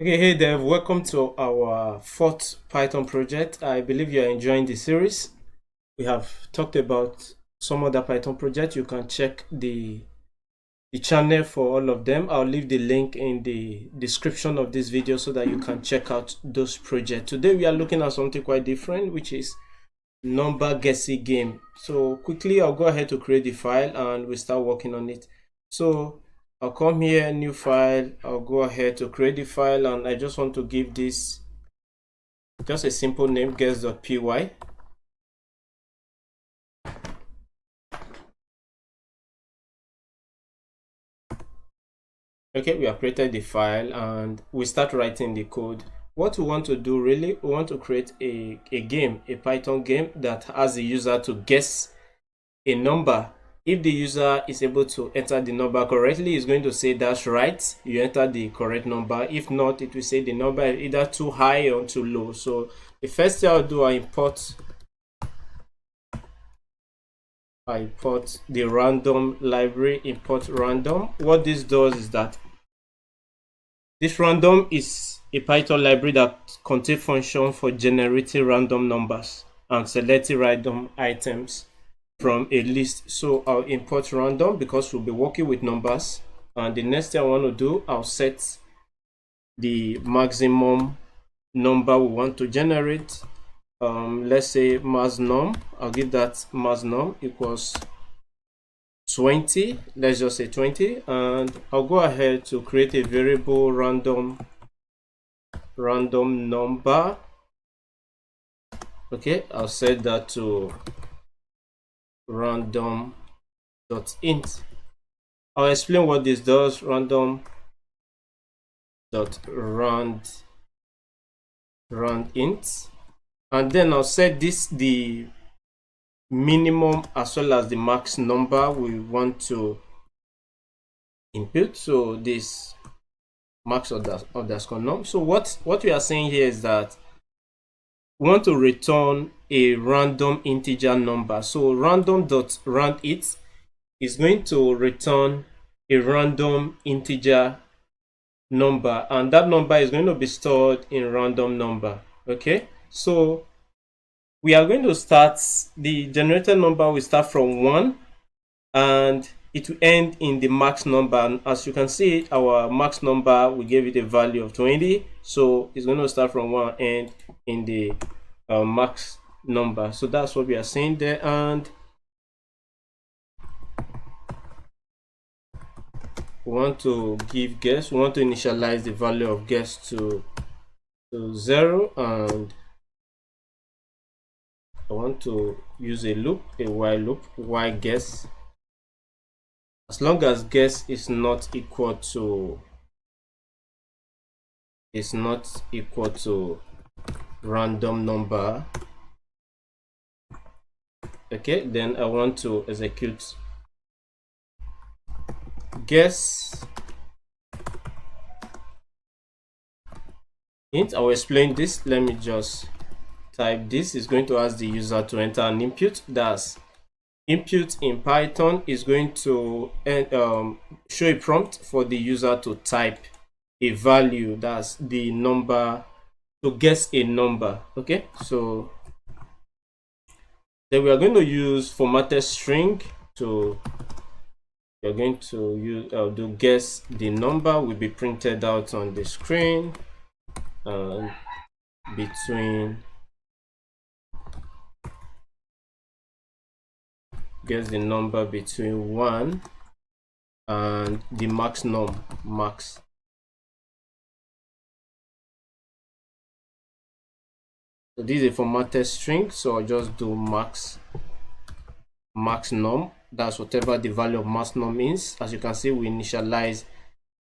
Okay, hey Dev, welcome to our fourth Python project. I believe you are enjoying the series. We have talked about some other Python projects. You can check the channel for all of them. I'll leave the link in the description of this video so that you can check out those projects. Today we are looking at something quite different, which is number guessing game. So quickly, I'll go ahead to create the file and we start working on it. So I'll come here, new file. I'll go ahead to create the file and I just want to give this just a simple name, guess.py. Okay, we have created the file and we start writing the code. What we want to do really, we want to create a game, a Python game that has the user to guess a number. If the user is able to enter the number correctly, it's going to say that's right, you enter the correct number. If not, it will say the number is either too high or too low. So the first thing I'll do, I import the random library, import random. What this does is that this random is a Python library that contains function for generating random numbers and selecting random items from a list. So I'll import random because we'll be working with numbers. And the next thing I want to do, I'll set the maximum number we want to generate. Let's say mass num. I'll give that mass num equals 20. Let's just say 20. And I'll go ahead to create a variable random number. Okay, I'll set that to random.int. I'll explain what this does. Random.rand int, and then I'll set this the minimum as well as the max number we want to input. So this max underscore num. So what we are saying here is that we want to return a random integer number. So random.randInt is going to return a random integer number, and that number is going to be stored in random number. Okay, so we are going to start the generated number will start from 1 and it will end in the max number. And as you can see, our max number, we gave it a value of 20, so it's going to start from 1 and end in the max number. So that's what we are saying there. And we want to give guess, we want to initialize the value of guess to 0, and I want to use a loop, a while loop, while guess, as long as guess is not equal to random number. Okay, then I want to execute guess int. I will explain this. Let me just type this. Is going to ask the user to enter an input. That's input in Python is going to show a prompt for the user to type a value, that's the number, to guess a number. Okay, so then we are going to use formatted string to we're going to use to guess the number will be printed out on the screen between guess the number between 1 and the max num max. So this is a formatted string, so I'll just do max num. That's whatever the value of max num is. As you can see, we initialize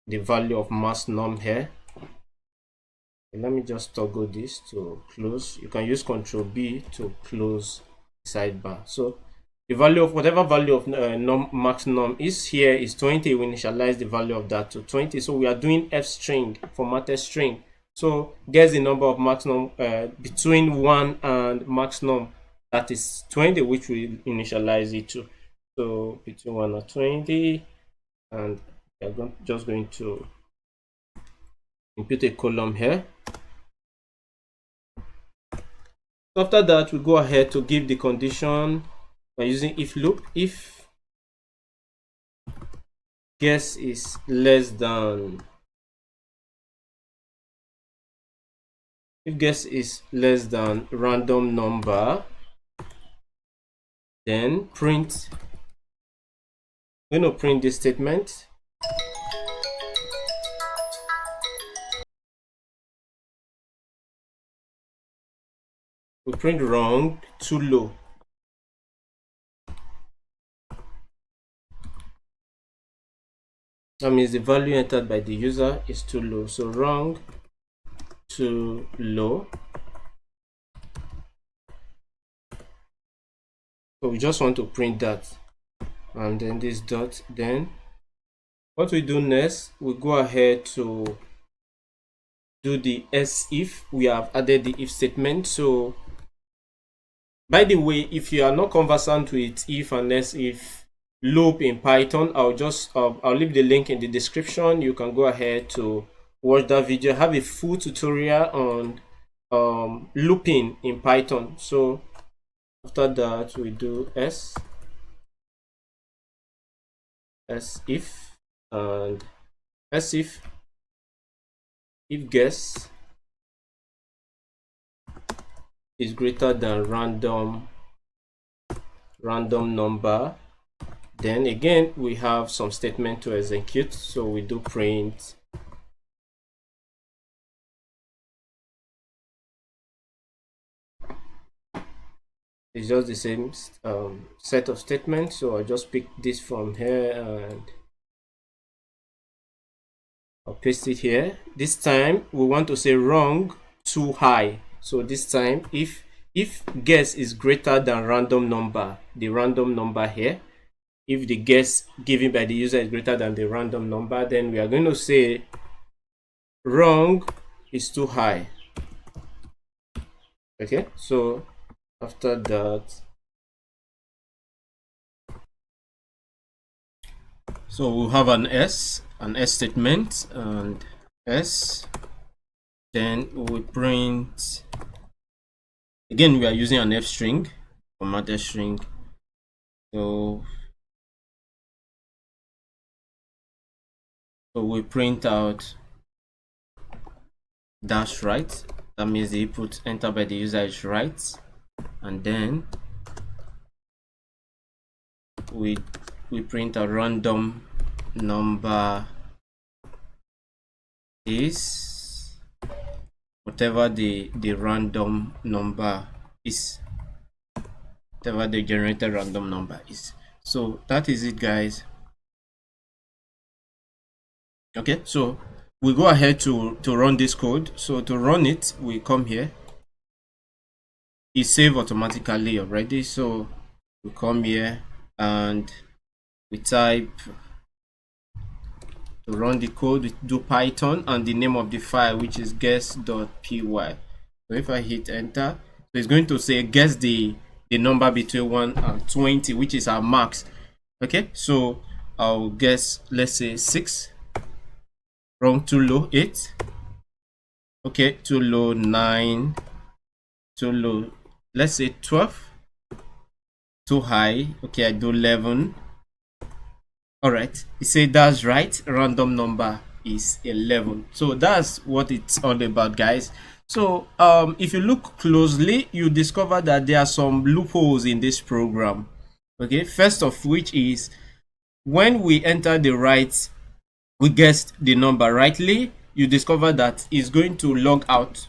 the value of max num here. Let me just toggle this to close. You can use Ctrl B to close sidebar. So the value of whatever value of max num is here is 20. We initialize the value of that to 20. So we are doing f string, formatted string. So guess the number of max num between 1 and max num, that is 20, which we initialize it to. So between 1 and 20, and we are just going to input a column here. After that, we go ahead to give the condition by using if loop. If guess is less than random number, then print. We're going to print this statement. We print wrong, too low. That means the value entered by the user is too low. So wrong, too low. So we just want to print that, and then this dot. Then what we do next, we go ahead to do the else if. We have added the if statement. So by the way, if you are not conversant with if and else if loop in Python, I'll leave the link in the description. You can go ahead to watch that video. I have a full tutorial on looping in Python. So after that, we do else if, and else if guess is greater than random number. Then again, we have some statement to execute. So we do print it's just the same set of statements. So I just pick this from here and I'll paste it here. This time we want to say wrong, too high. So this time, if guess is greater than random number, the random number here, if the guess given by the user is greater than the random number, then we are going to say wrong is too high. Okay, so after that, so we'll have an S statement, and S, then we print. Again, we are using an F string, formatted string. So we print out dash right. That means the input entered by the user is right, and then we print a random number is whatever the random number is, whatever the generated random number is. So that is it, guys. Okay, so we go ahead to run this code. So to run it, we come here. It's saved automatically already. So we come here and we type to run the code. We do Python and the name of the file, which is guess.py. So if I hit enter, so it's going to say guess the number between 1 and 20, which is our max. Okay, so I'll guess, let's say 6. Wrong, too low, 8. Okay, too low, 9. Too low, let's say 12. Too high, okay, I do 11. All right, you say that's right, random number is 11. So that's what it's all about, guys. So if you look closely, you discover that there are some loopholes in this program. Okay, first of which is when we enter the right, we guessed the number rightly, you discover that it's going to log out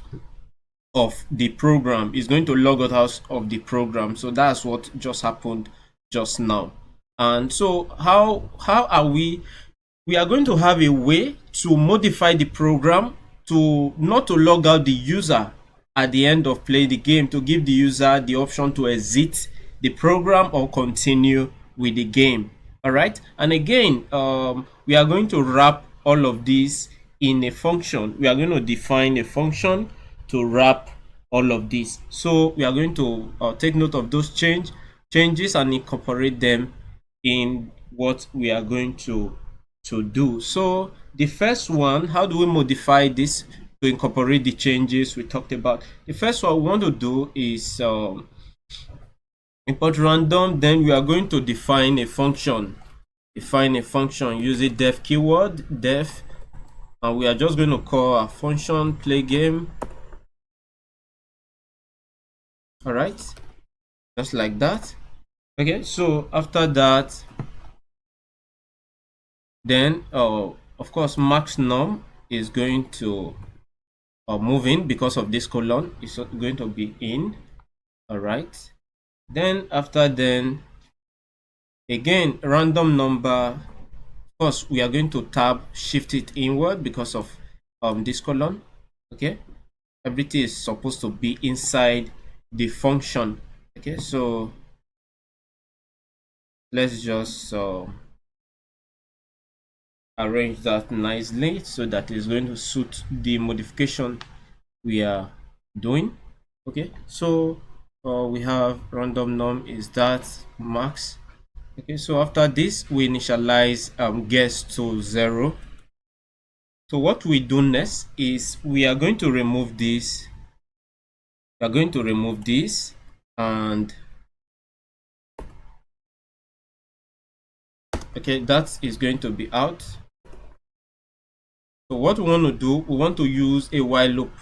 of the program. It's going to log out of the program. So that's what just happened just now. And so how are we are going to have a way to modify the program to not to log out the user at the end of play the game, to give the user the option to exit the program or continue with the game. All right, and again, we are going to wrap all of this in a function. We are going to define a function to wrap all of this. So we are going to take note of those changes and incorporate them in what we are going to do. So the first one, how do we modify this to incorporate the changes we talked about? The first one we want to do is import random. Then we are going to define a function. Define a function using def keyword, def, and we are just going to call our function play game. All right, just like that. Okay, so after that, then of course max num is going to move in because of this colon. It's going to be in. All right, then after then again random number, of course we are going to tab shift it inward because of this colon. Okay, everything is supposed to be inside the function. Okay, so let's just arrange that nicely so that it's going to suit the modification we are doing. Okay, so we have random num is that max. Okay, so after this we initialize guess to 0. So what we do next is we are going to remove this. We are going to remove this, and okay, that is going to be out. So what we want to do, we want to use a while loop.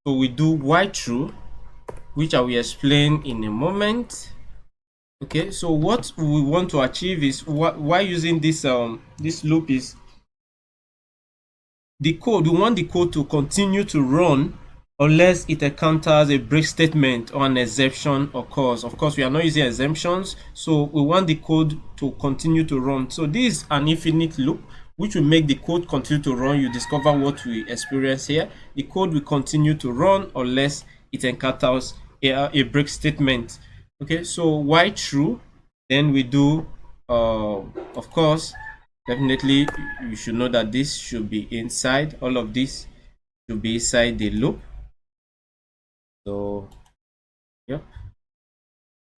So we do while true, which I will explain in a moment. Okay, so what we want to achieve is why using this this loop is the code. We want the code to continue to run unless it encounters a break statement or an exception occurs. Of course, we are not using exemptions, so we want the code to continue to run. So this is an infinite loop which will make the code continue to run. You discover what we experience here. The code will continue to run unless it encounters a break statement. Okay, so while true, then we do of course, definitely you should know that this should be inside. All of this should be inside the loop. So yeah,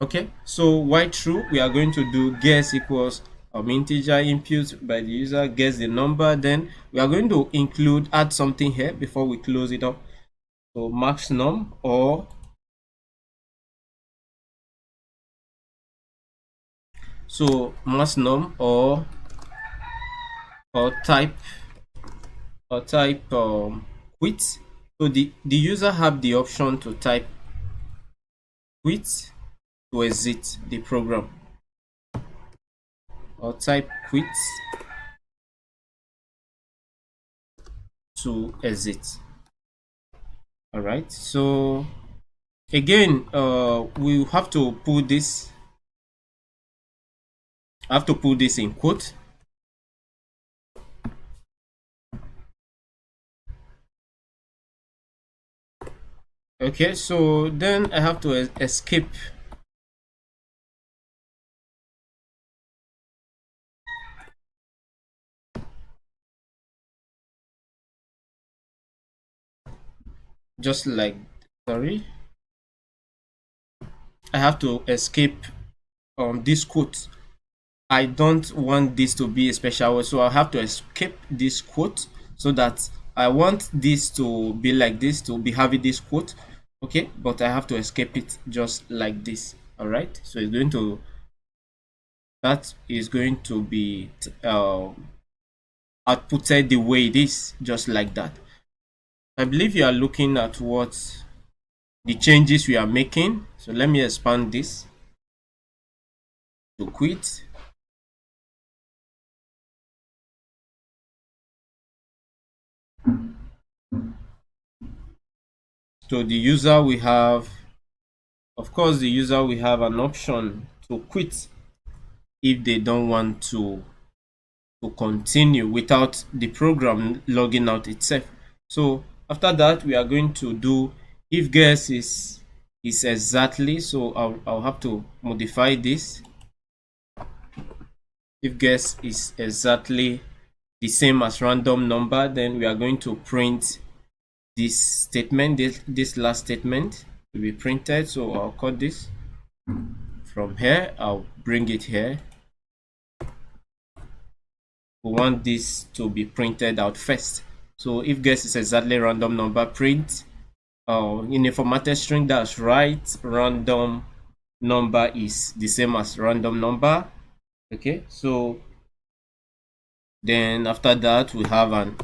okay, so while true, we are going to do guess equals integer input by the user, guess the number. Then we are going to add something here before we close it up. So max num or max num or type quit. So the user have the option to type quit to exit the program, or type quit to exit. All right, so again we have to put this in quote. Okay, so then I have to escape. Just like, sorry, I have to escape this quote. I don't want this to be a special word, so I have to escape this quote so that I want this to be like this, to be having this quote. Okay, but I have to escape it just like this. All right, so it's going to, that is going to be outputted the way it is, just like that. I believe you are looking at what the changes we are making. So let me expand this to quit. So the user we have, of course, the user will have an option to quit if they don't want to continue without the program logging out itself. So after that, we are going to do if guess is exactly. So I'll have to modify this. If guess is exactly the same as random number, then we are going to print this statement, this last statement will be printed. So I'll cut this from here, I'll bring it here. we want this to be printed out first. So if guess is exactly random number, print in a formatted string, that's right, random number is the same as random number. Okay, so then after that we have an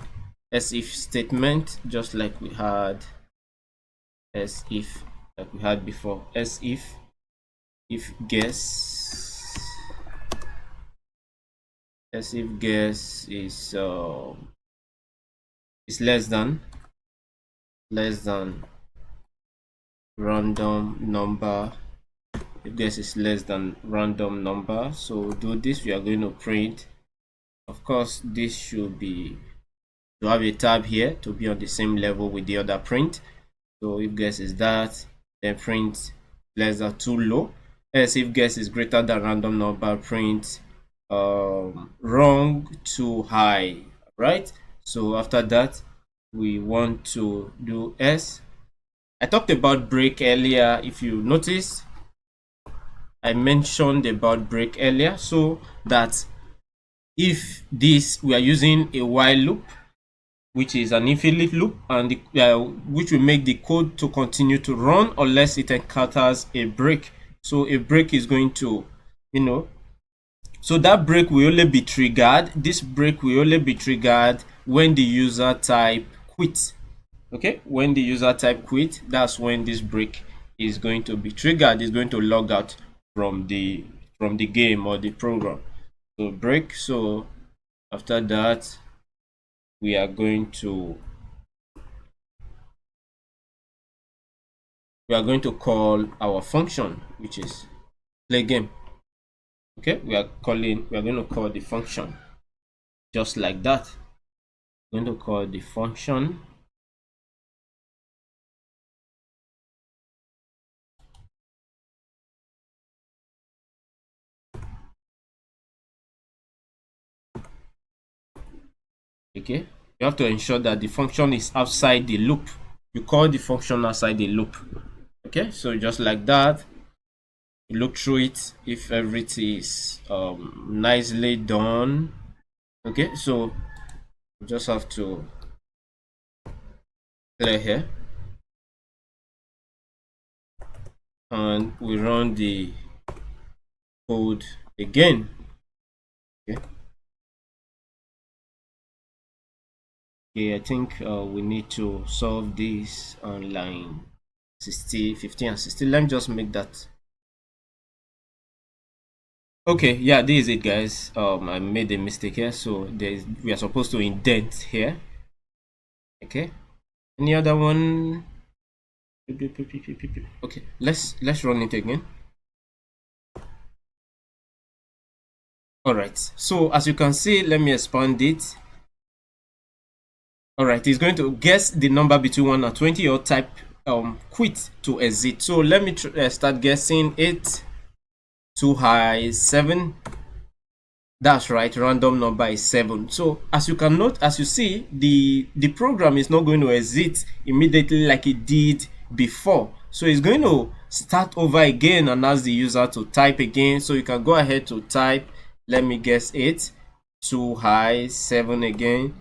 if statement, just like we had if like we had before. If guess if guess is less than random number. If guess is less than random number, so do this, we are going to print. Of course, this should be to have a tab here to be on the same level with the other print. So if guess is that, then print less than too low. Else if guess is greater than random number, print wrong too high, right? So after that, we want to do s. I talked about break earlier. If you notice, I mentioned about break earlier, so that if this, we are using a while loop, which is an infinite loop, and which will make the code to continue to run unless it encounters a break. So a break is going to, so that break will only be triggered. This break will only be triggered when the user type quit. Okay, when the user type quit, that's when this break is going to be triggered. It's going to log out from the game or the program. So break. So after that, we are going to call our function, which is play game. Okay, we are going to call the function just like that. We're going to call the function. Okay, you have to ensure that the function is outside the loop. You call the function outside the loop. Okay, so just like that, you look through it if everything is nicely done. Okay, so you just have to clear here, and we run the code again. Okay, I think we need to solve this on line 60, 15, and 60. Let me just make that. Okay, yeah, this is it, guys. I made a mistake here, so we are supposed to indent here. Okay, any other one? Okay, let's run it again. All right, so as you can see, let me expand it. All right, it's going to guess the number between 1 and 20 or type quit to exit. So let me start guessing. 8 too high, 7. That's right, random number is 7. So as you can note, as you see, the program is not going to exit immediately like it did before. So it's going to start over again and ask the user to type again. So you can go ahead to type. Let me guess 8 too high, 7 again.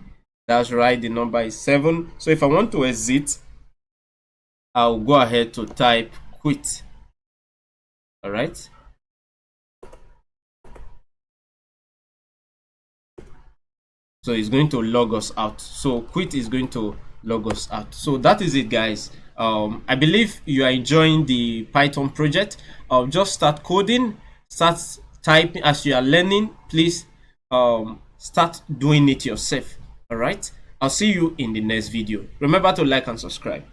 That's right, the number is 7. So if I want to exit, I'll go ahead to type quit. All right. So it's going to log us out. So quit is going to log us out. So that is it, guys. I believe you are enjoying the Python project. Just start coding, start typing as you are learning. Please start doing it yourself. All right. I'll see you in the next video. Remember to like and subscribe.